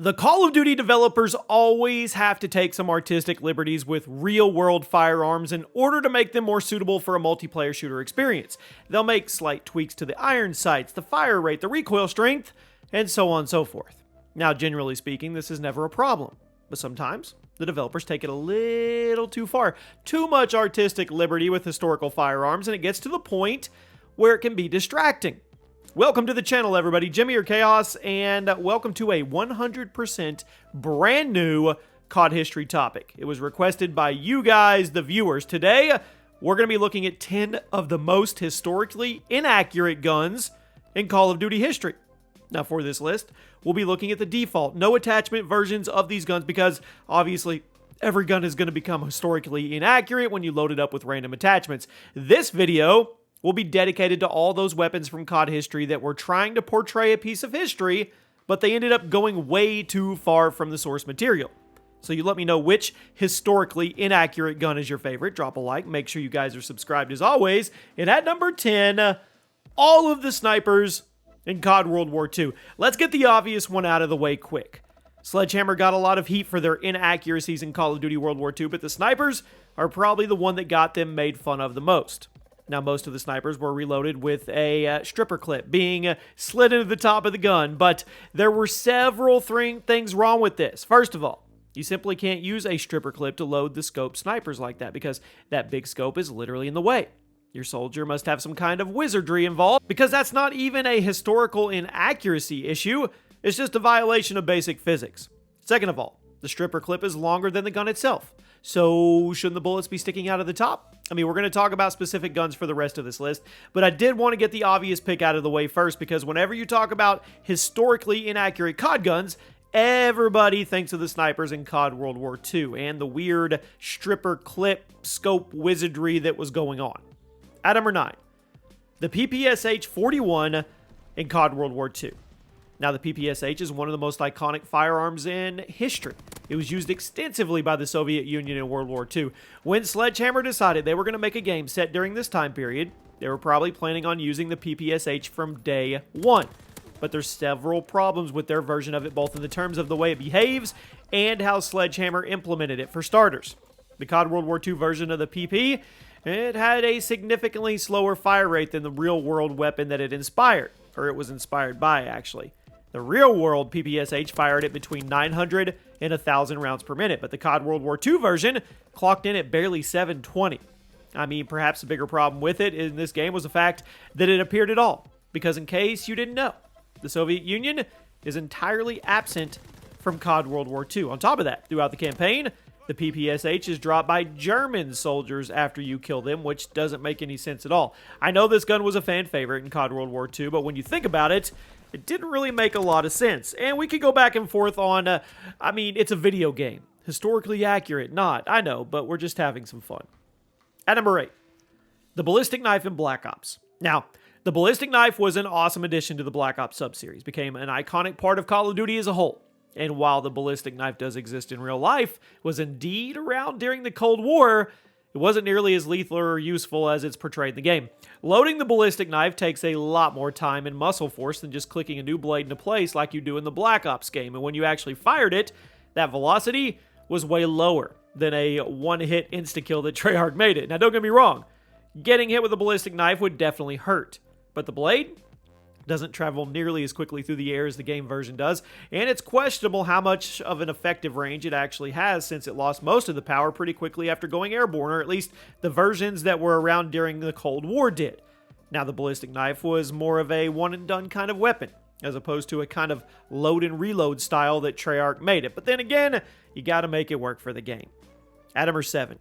The Call of Duty developers always have to take some artistic liberties with real-world firearms in order to make them more suitable for a multiplayer shooter experience. They'll make slight tweaks to the iron sights, the fire rate, the recoil strength, and so on and so forth. Now, generally speaking, this is never a problem, but sometimes the developers take it a little too far. Too much artistic liberty with historical firearms, and it gets to the point where it can be distracting. Welcome to the channel, everybody. Jimmy or Chaos, and welcome to a 100% brand new COD history topic. It was requested by you guys, the viewers. Today, we're going to be looking at 10 of the most historically inaccurate guns in Call of Duty history. Now, for this list, we'll be looking at the default, no attachment versions of these guns because, obviously, every gun is going to become historically inaccurate when you load it up with random attachments. This video will be dedicated to all those weapons from COD history that were trying to portray a piece of history, but they ended up going way too far from the source material. So you let me know which historically inaccurate gun is your favorite. Drop a like. Make sure you guys are subscribed as always. And at number 10, all of the snipers in COD World War II. Let's get the obvious one out of the way quick. Sledgehammer got a lot of heat for their inaccuracies in Call of Duty World War II, but the snipers are probably the one that got them made fun of the most. Now, most of the snipers were reloaded with a stripper clip being slid into the top of the gun, but there were several things wrong with this. First of all, you simply can't use a stripper clip to load the scope snipers like that because that big scope is literally in the way. Your soldier must have some kind of wizardry involved because that's not even a historical inaccuracy issue. It's just a violation of basic physics. Second of all, the stripper clip is longer than the gun itself. So shouldn't the bullets be sticking out of the top? I mean, we're going to talk about specific guns for the rest of this list, but I did want to get the obvious pick out of the way first because whenever you talk about historically inaccurate COD guns, everybody thinks of the snipers in COD World War II and the weird stripper clip scope wizardry that was going on. At number 9, the PPSH 41 in COD World War II. Now, the PPSH is one of the most iconic firearms in history. It was used extensively by the Soviet Union in World War II. When Sledgehammer decided they were going to make a game set during this time period, they were probably planning on using the PPSH from day one. But there's several problems with their version of it, both in the terms of the way it behaves and how Sledgehammer implemented it. For starters, the COD World War II version of the PP, it had a significantly slower fire rate than the real-world weapon that it inspired, or it was inspired by, actually. The real-world PPSH fired at between 900 and 1,000 rounds per minute, but the COD World War II version clocked in at barely 720. I mean, perhaps the bigger problem with it in this game was the fact that it appeared at all, because in case you didn't know, the Soviet Union is entirely absent from COD World War II. On top of that, throughout the campaign, the PPSH is dropped by German soldiers after you kill them, which doesn't make any sense at all. I know this gun was a fan favorite in COD World War II, but when you think about it, it didn't really make a lot of sense. And we could go back and forth on, I mean, it's a video game. Historically accurate, not. I know, but we're just having some fun. At number 8, the Ballistic Knife in Black Ops. Now, the Ballistic Knife was an awesome addition to the Black Ops sub-series, became an iconic part of Call of Duty as a whole. And while the Ballistic Knife does exist in real life, was indeed around during the Cold War, it wasn't nearly as lethal or useful as it's portrayed in the game. Loading the Ballistic Knife takes a lot more time and muscle force than just clicking a new blade into place like you do in the Black Ops game. And when you actually fired it, that velocity was way lower than a one-hit insta-kill that Treyarch made it. Now, don't get me wrong. Getting hit with a Ballistic Knife would definitely hurt. But the blade doesn't travel nearly as quickly through the air as the game version does, and it's questionable how much of an effective range it actually has since it lost most of the power pretty quickly after going airborne, or at least the versions that were around during the Cold War did. Now, the Ballistic Knife was more of a one-and-done kind of weapon, as opposed to a kind of load-and-reload style that Treyarch made it. But then again, you gotta make it work for the game. At number 7,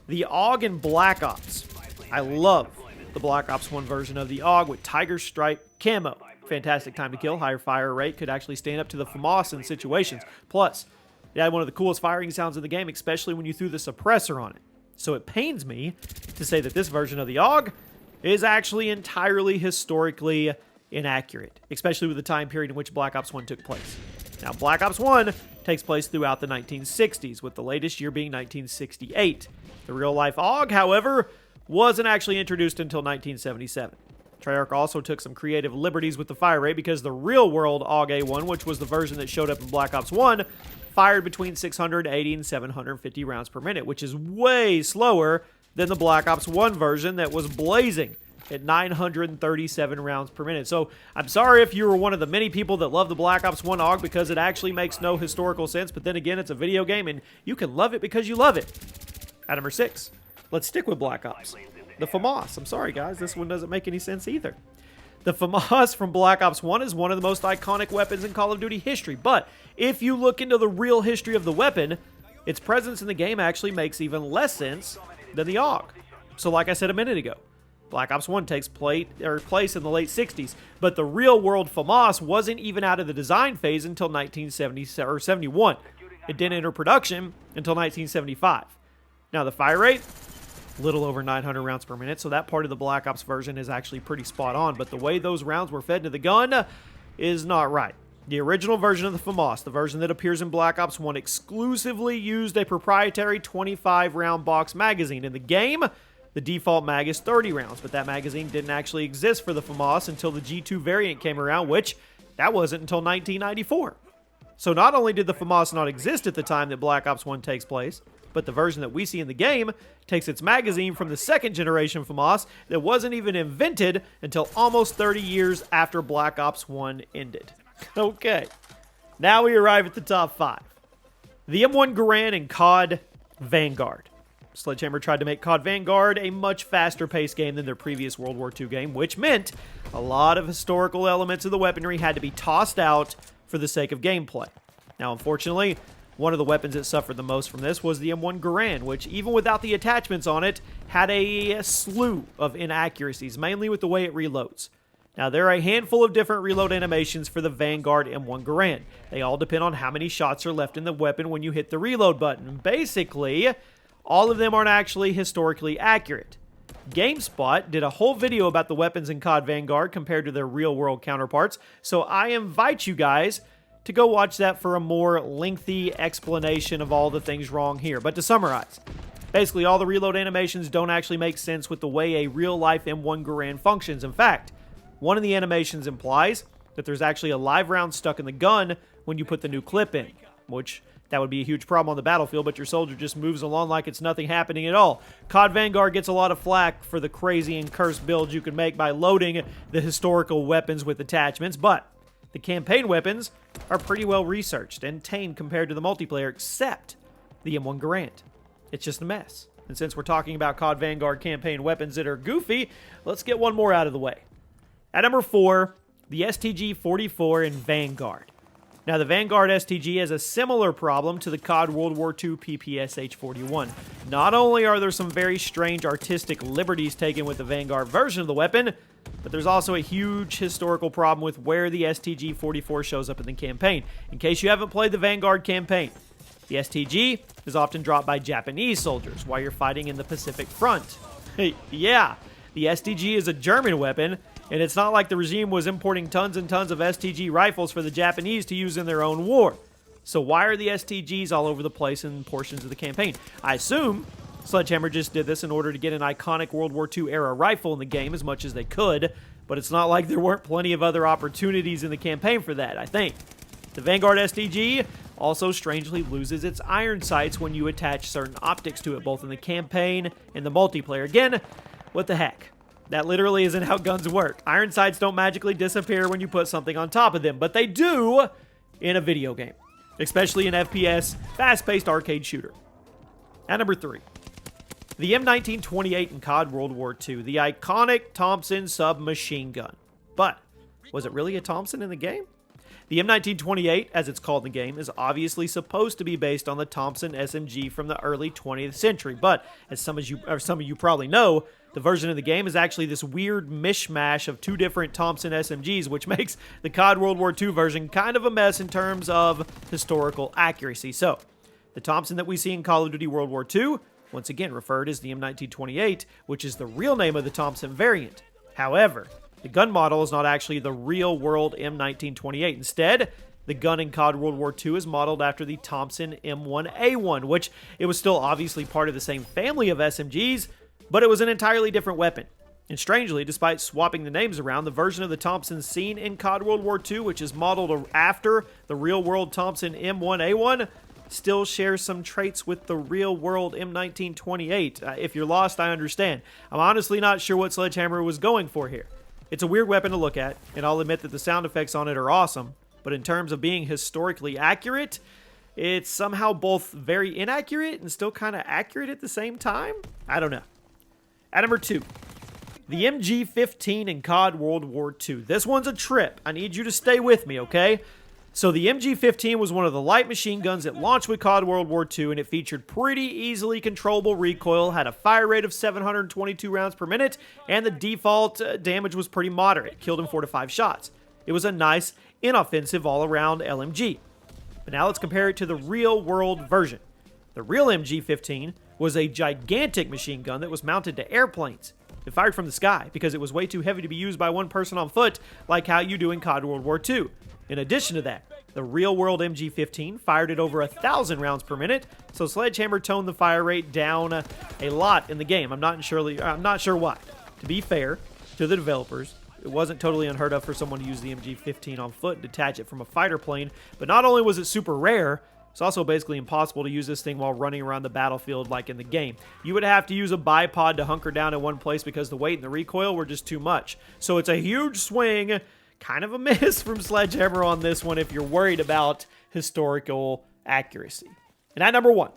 the AUG in Black Ops. I love the Black Ops 1 version of the AUG with Tiger Stripe camo. Fantastic time to kill, higher fire rate, could actually stand up to the Famas in situations. Plus, it had one of the coolest firing sounds in the game, especially when you threw the suppressor on it. So it pains me to say that this version of the AUG is actually entirely historically inaccurate, especially with the time period in which Black Ops 1 took place. Now, Black Ops 1 takes place throughout the 1960s, with the latest year being 1968. The real-life AUG, however, wasn't actually introduced until 1977. Treyarch also took some creative liberties with the fire rate because the real-world AUG A1, which was the version that showed up in Black Ops 1, fired between 680 and 750 rounds per minute, which is way slower than the Black Ops 1 version that was blazing at 937 rounds per minute. So I'm sorry if you were one of the many people that love the Black Ops 1 AUG because it actually makes no historical sense, but then again, it's a video game and you can love it because you love it. At number 6, let's stick with Black Ops. The Famas. I'm sorry guys, this one doesn't make any sense either. The Famas from Black Ops 1 is one of the most iconic weapons in Call of Duty history, but if you look into the real history of the weapon, its presence in the game actually makes even less sense than the AUG. So like I said a minute ago, Black Ops 1 takes place in the late 60s, but the real-world Famas wasn't even out of the design phase until 1971. It didn't enter production until 1975. Now the fire rate, little over 900 rounds per minute, so that part of the Black Ops version is actually pretty spot on, but the way those rounds were fed into the gun is not right. The original version of the Famas, the version that appears in Black Ops 1, exclusively used a proprietary 25-round box magazine. In the game, the default mag is 30 rounds, but that magazine didn't actually exist for the Famas until the G2 variant came around, which that wasn't until 1994. So not only did the Famas not exist at the time that Black Ops 1 takes place, but the version that we see in the game takes its magazine from the second generation Famas that wasn't even invented until almost 30 years after Black Ops 1 ended. Okay, now we arrive at the top 5. The M1 Garand and COD Vanguard. Sledgehammer tried to make COD Vanguard a much faster-paced game than their previous World War II game, which meant a lot of historical elements of the weaponry had to be tossed out for the sake of gameplay. Now, unfortunately, one of the weapons that suffered the most from this was the M1 Garand, which, even without the attachments on it, had a slew of inaccuracies, mainly with the way it reloads. Now, there are a handful of different reload animations for the Vanguard M1 Garand. They all depend on how many shots are left in the weapon when you hit the reload button. Basically, all of them aren't actually historically accurate. GameSpot did a whole video about the weapons in COD Vanguard compared to their real-world counterparts, so I invite you guys to go watch that for a more lengthy explanation of all the things wrong here. But to summarize, basically all the reload animations don't actually make sense with the way a real-life M1 Garand functions. In fact, one of the animations implies that there's actually a live round stuck in the gun when you put the new clip in, which that would be a huge problem on the battlefield, but your soldier just moves along like it's nothing happening at all. COD Vanguard gets a lot of flack for the crazy and cursed builds you can make by loading the historical weapons with attachments, but the campaign weapons are pretty well researched and tame compared to the multiplayer, except the M1 Garand. It's just a mess. And since we're talking about COD Vanguard campaign weapons that are goofy, let's get one more out of the way. At number 4, the STG-44 in Vanguard. Now, the Vanguard STG has a similar problem to the COD World War II PPSH-41. Not only are there some very strange artistic liberties taken with the Vanguard version of the weapon, but there's also a huge historical problem with where the STG-44 shows up in the campaign. In case you haven't played the Vanguard campaign, the STG is often dropped by Japanese soldiers while you're fighting in the Pacific Front. Yeah, the STG is a German weapon, and it's not like the regime was importing tons and tons of STG rifles for the Japanese to use in their own war. So why are the STGs all over the place in portions of the campaign? I assume Sledgehammer just did this in order to get an iconic World War II era rifle in the game as much as they could, but it's not like there weren't plenty of other opportunities in the campaign for that, I think. The Vanguard STG also strangely loses its iron sights when you attach certain optics to it, both in the campaign and the multiplayer. Again, what the heck? That literally isn't how guns work. Iron sights don't magically disappear when you put something on top of them, but they do in a video game, especially an FPS, fast-paced arcade shooter. At number 3, the M1928 in COD World War II, the iconic Thompson submachine gun. But was it really a Thompson in the game? The M1928, as it's called in the game, is obviously supposed to be based on the Thompson SMG from the early 20th century, but as some of you probably know, the version of the game is actually this weird mishmash of two different Thompson SMGs, which makes the COD World War II version kind of a mess in terms of historical accuracy. So, the Thompson that we see in Call of Duty World War II, once again referred as the M1928, which is the real name of the Thompson variant. However, the gun model is not actually the real-world M1928. Instead, the gun in COD World War II is modeled after the Thompson M1A1, which it was still obviously part of the same family of SMGs, but it was an entirely different weapon. And strangely, despite swapping the names around, the version of the Thompson seen in COD World War II, which is modeled after the real-world Thompson M1A1, still shares some traits with the real-world M1928. If you're lost, I understand. I'm honestly not sure what Sledgehammer was going for here. It's a weird weapon to look at, and I'll admit that the sound effects on it are awesome, but in terms of being historically accurate, it's somehow both very inaccurate and still kind of accurate at the same time? I don't know. At number 2. The MG-15 in COD World War II. This one's a trip. I need you to stay with me, okay? So the MG-15 was one of the light machine guns that launched with COD World War II, and it featured pretty easily controllable recoil, had a fire rate of 722 rounds per minute, and the default damage was pretty moderate, killed in 4 to 5 shots. It was a nice, inoffensive, all-around LMG. But now let's compare it to the real-world version. The real MG-15 was a gigantic machine gun that was mounted to airplanes. It fired from the sky because it was way too heavy to be used by one person on foot, like how you do in COD World War II. In addition to that, the real-world MG-15 fired at over 1,000 rounds per minute, so Sledgehammer toned the fire rate down a lot in the game. I'm not sure why. To be fair to the developers, it wasn't totally unheard of for someone to use the MG-15 on foot and detach it from a fighter plane, but not only was it super rare, it's also basically impossible to use this thing while running around the battlefield like in the game. You would have to use a bipod to hunker down in one place because the weight and the recoil were just too much. So it's a huge swing, kind of a miss from Sledgehammer on this one if you're worried about historical accuracy. And at number 1,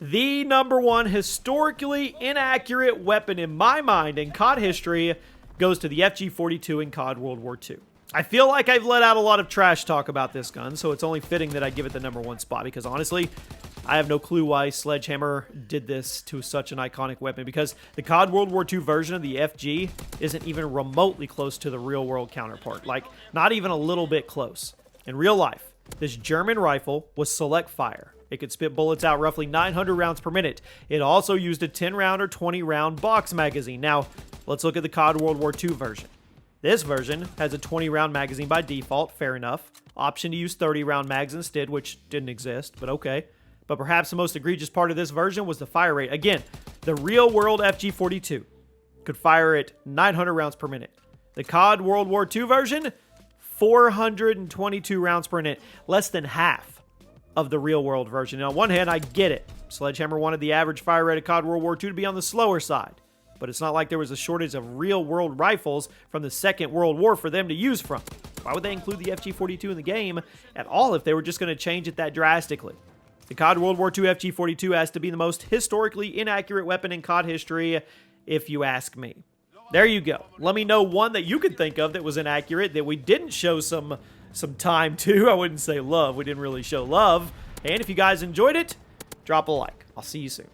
the number 1 historically inaccurate weapon in my mind in COD history goes to the FG-42 in COD World War II. I feel like I've let out a lot of trash talk about this gun, so it's only fitting that I give it the number 1 spot, because honestly, I have no clue why Sledgehammer did this to such an iconic weapon, because the COD World War II version of the FG isn't even remotely close to the real-world counterpart. Like, not even a little bit close. In real life, this German rifle was select fire. It could spit bullets out roughly 900 rounds per minute. It also used a 10-round or 20-round box magazine. Now, let's look at the COD World War II version. This version has a 20-round magazine by default, fair enough. Option to use 30-round mags instead, which didn't exist, but okay. But perhaps the most egregious part of this version was the fire rate. Again, the real-world FG-42 could fire at 900 rounds per minute. The COD World War II version, 422 rounds per minute, less than half of the real-world version. Now, on one hand, I get it. Sledgehammer wanted the average fire rate of COD World War II to be on the slower side. But it's not like there was a shortage of real-world rifles from the Second World War for them to use from. Why would they include the FG-42 in the game at all if they were just going to change it that drastically? The COD World War II FG-42 has to be the most historically inaccurate weapon in COD history, if you ask me. There you go. Let me know one that you could think of that was inaccurate, that we didn't show some time to. I wouldn't say love. We didn't really show love. And if you guys enjoyed it, drop a like. I'll see you soon.